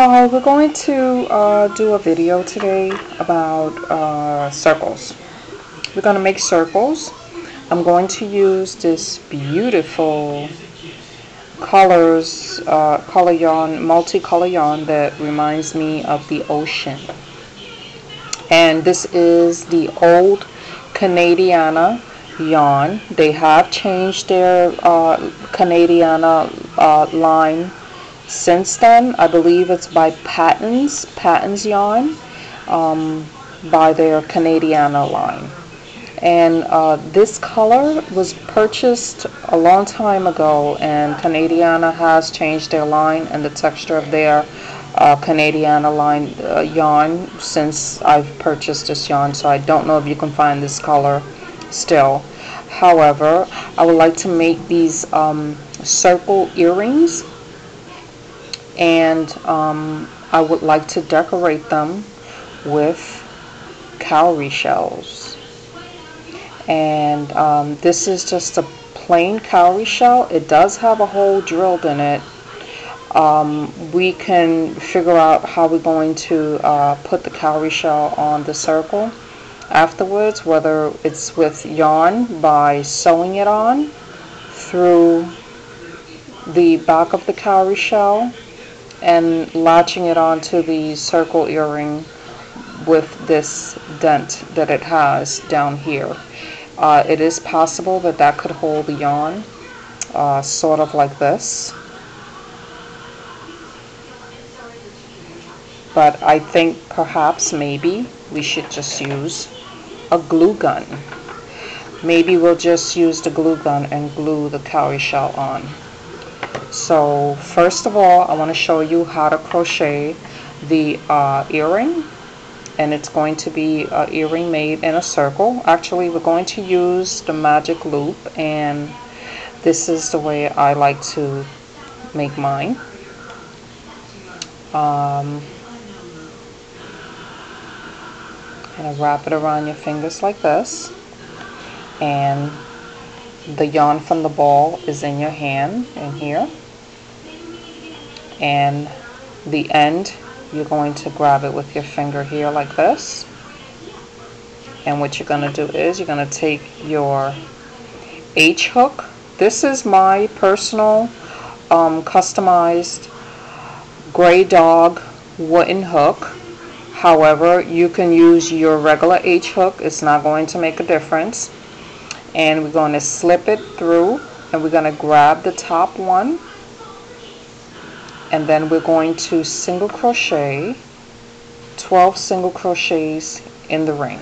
Hi, we're going to do a video today about circles. We're going to make circles. I'm going to use this beautiful color yarn, multicolor yarn that reminds me of the ocean. And this is the old Canadiana yarn. They have changed their Canadiana line since then. I believe it's by Patton's yarn, by their Canadiana line. And this color was purchased a long time ago, and Canadiana has changed their line and the texture of their Canadiana line yarn since I've purchased this yarn, so I don't know if you can find this color still. However, I would like to make these circle earrings, and I would like to decorate them with cowrie shells. And this is just a plain cowrie shell. It does have a hole drilled in it. We can figure out how we're going to put the cowrie shell on the circle afterwards, whether it's with yarn by sewing it on through the back of the cowrie shell and latching it onto the circle earring with this dent that it has down here. It is possible that that could hold the yarn, sort of like this. But I think perhaps maybe we should just use a glue gun. Maybe we'll just use the glue gun and glue the cowrie shell on. So first of all, I want to show you how to crochet the earring. And it's going to be an earring made in a circle. Actually, we're going to use the magic loop, and this is the way I like to make mine. And I wrap it around your fingers like this, and the yarn from the ball is in your hand in here, and the end you're going to grab it with your finger here like this. And what you're going to do is you're going to take your H hook. This is my personal customized gray dog wooden hook. However, you can use your regular H hook. It's not going to make a difference. And we're going to slip it through, and we're going to grab the top one, and then we're going to single crochet 12 single crochets in the ring.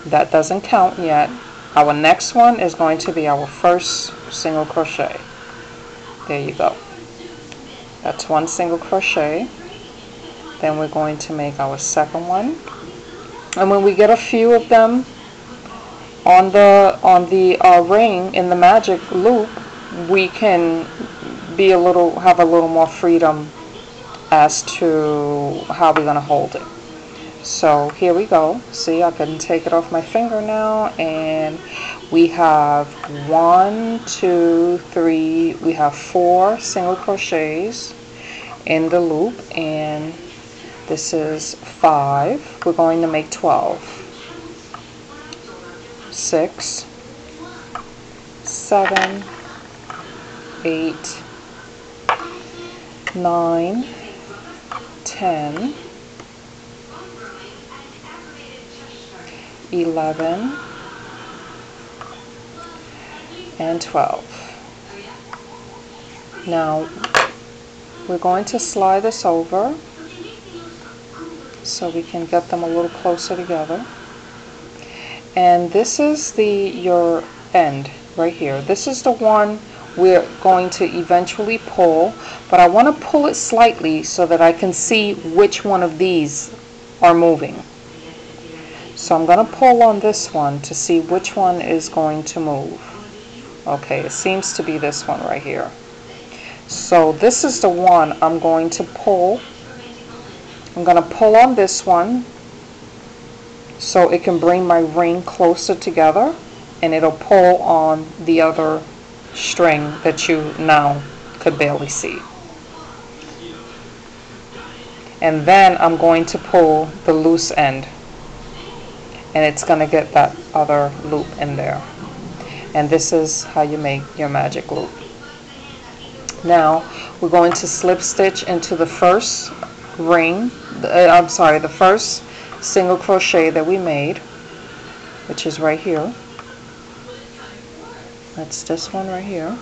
That doesn't count yet. Our next one is going to be our first single crochet. There you go. That's one single crochet. Then we're going to make our second one. And when we get a few of them on the ring in the magic loop, we can have a little more freedom as to how we're going to hold it. So here we go. See, I can take it off my finger now, and we have 1, 2, 3, we have 4 single crochets in the loop, and this is 5. We're going to make 12. 6, 7, 8, 9, 10, 11, and 12. Now we're going to slide this over so we can get them a little closer together. And this is your end right here. This is the one we're going to eventually pull, but I want to pull it slightly so that I can see which one of these are moving. So I'm going to pull on this one to see which one is going to move. Okay, it seems to be this one right here. So this is the one I'm going to pull. I'm going to pull on this one so it can bring my ring closer together, and it'll pull on the other string that you now could barely see. And then I'm going to pull the loose end, and it's going to get that other loop in there. And this is how you make your magic loop. Now we're going to slip stitch into the first ring, the first single crochet that we made, which is right here. That's this one right here.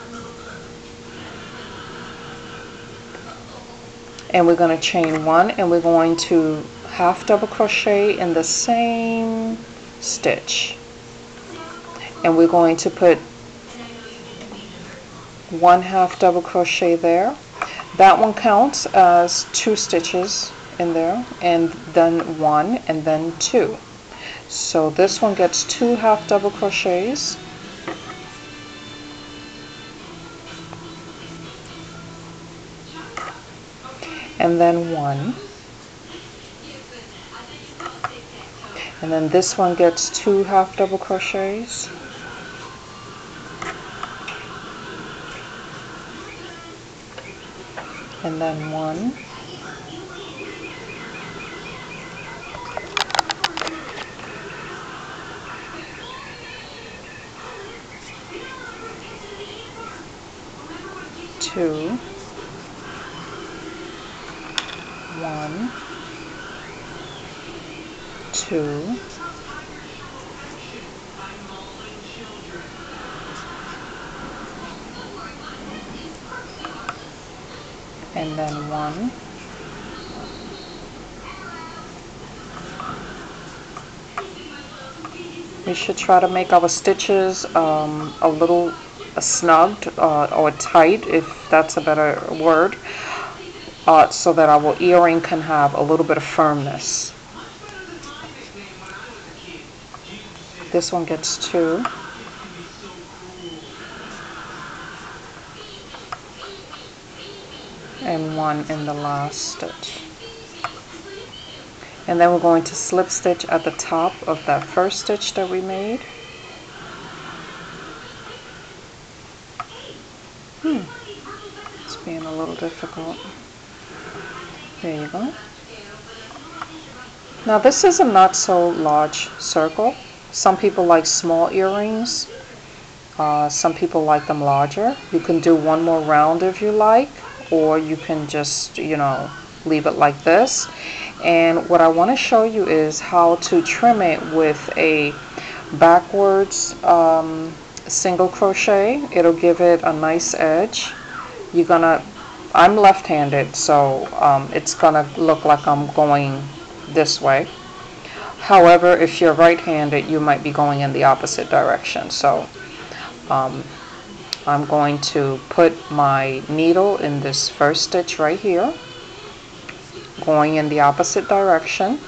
And we're going to chain one, and we're going to half double crochet in the same stitch, and we're going to put one half double crochet there. That one counts as 2 stitches in there, and then 1 and then 2. So this one gets 2 half double crochets, and then 1, and then this one gets 2 half double crochets, and then 1, two, 1, 2, and then 1, we should try to make our stitches a little snugged or tight, if that's a better word, so that our earring can have a little bit of firmness. This one gets 2. And 1 in the last stitch. And then we're going to slip stitch at the top of that first stitch that we made. It's being a little difficult. There you go. Now this is a not so large circle. Some people like small earrings. Some people like them larger. You can do one more round if you like, or you can just, leave it like this. And what I want to show you is how to trim it with a backwards single crochet. It'll give it a nice edge. I'm left-handed, so it's gonna look like I'm going this way. However, if you're right-handed, you might be going in the opposite direction. So I'm going to put my needle in this first stitch right here, going in the opposite direction,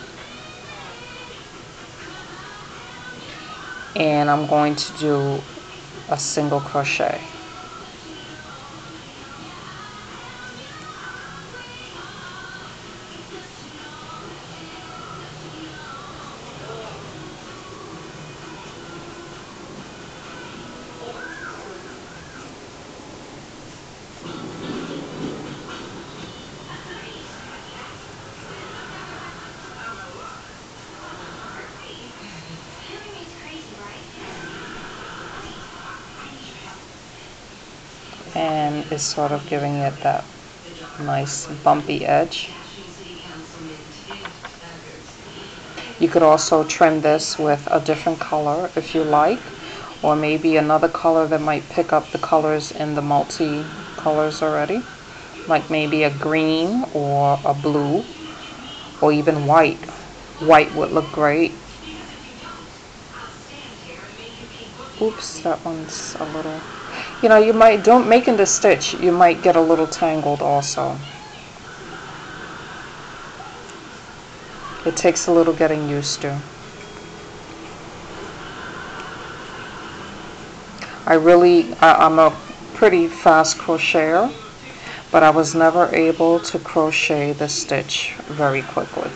and I'm going to do a single crochet. And it's sort of giving it that nice bumpy edge. You could also trim this with a different color if you like, or maybe another color that might pick up the colors in the multi colors already, like maybe a green or a blue or even white. White would look great. Oops, that one's a little, you might, making the stitch, you might get a little tangled also. It takes a little getting used to. I'm a pretty fast crocheter, but I was never able to crochet the stitch very quickly.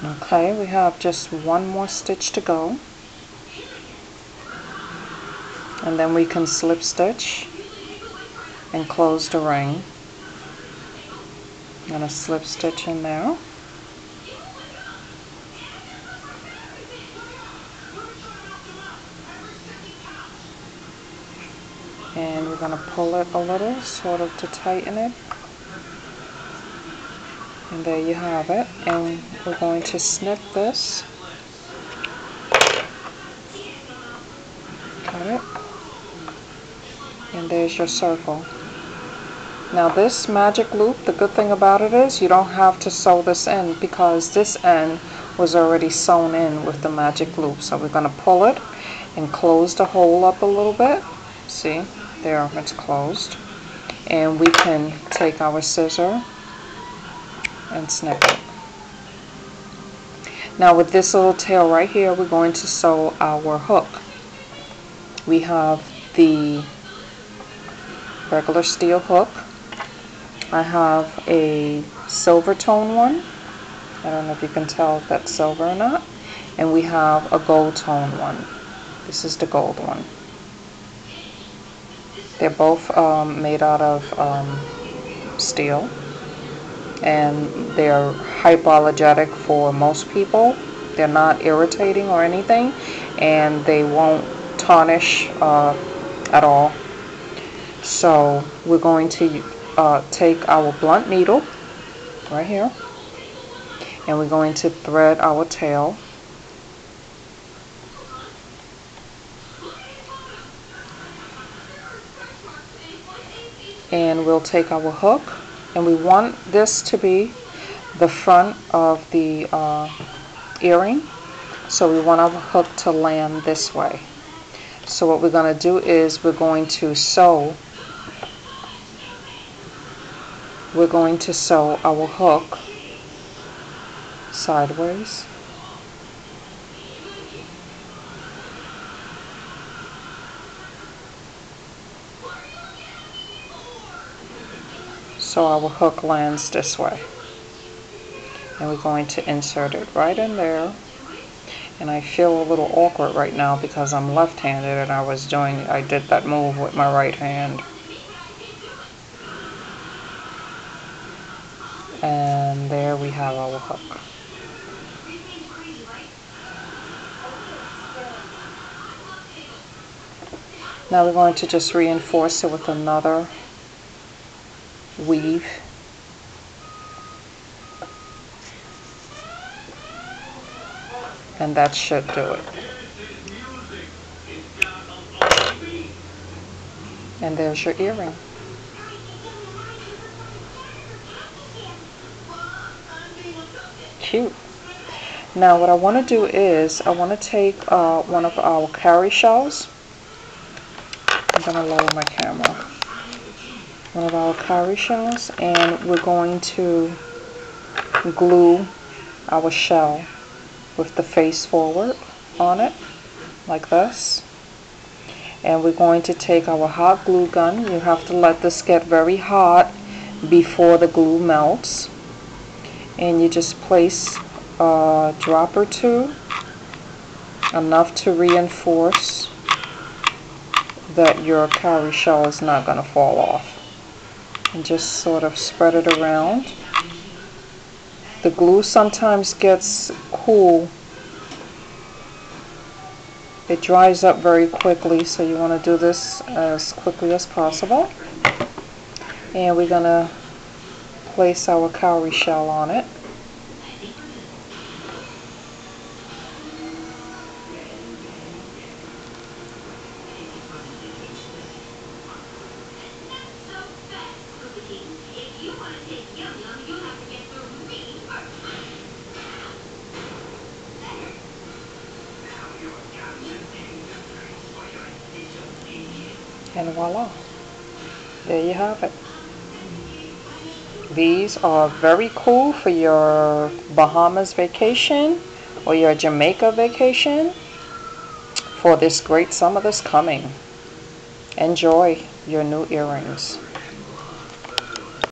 Okay, we have just one more stitch to go, and then we can slip stitch and close the ring. I'm going to slip stitch in there. And we're going to pull it a little, sort of to tighten it. And there you have it. And we're going to snip this. Got it? And there's your circle. Now this magic loop, the good thing about it is you don't have to sew this in because this end was already sewn in with the magic loop. So we're going to pull it and close the hole up a little bit. See, there, it's closed. And we can take our scissor and snip it. Now with this little tail right here, we're going to sew our hook. We have the regular steel hook. I have a silver tone one. I don't know if you can tell if that's silver or not. And we have a gold tone one. This is the gold one. They're both made out of steel. And they're hypoallergenic for most people. They're not irritating or anything. And they won't tarnish at all. So we're going to take our blunt needle right here, and we're going to thread our tail. And we'll take our hook, and we want this to be the front of the earring, so we want our hook to land this way. So what we're going to do is we're going to sew our hook sideways. So our hook lands this way. And we're going to insert it right in there. And I feel a little awkward right now because I'm left-handed and I did that move with my right hand. And there we have our hook. Now we're going to just reinforce it with another weave. And that should do it. And there's your earring. Cute. Now what I want to do is I want to take one of our cowrie shells. I'm going to lower my camera. One of our cowrie shells, and we're going to glue our shell with the face forward on it, like this. And we're going to take our hot glue gun. You have to let this get very hot before the glue melts. And you just place a drop or two, enough to reinforce that your cowrie shell is not going to fall off. And just sort of spread it around. The glue sometimes gets cool. It dries up very quickly, so you want to do this as quickly as possible. And we're going to place our cowrie shell on it. And voila, there you have it. These are very cool for your Bahamas vacation or your Jamaica vacation for this great summer that's coming. Enjoy your new earrings.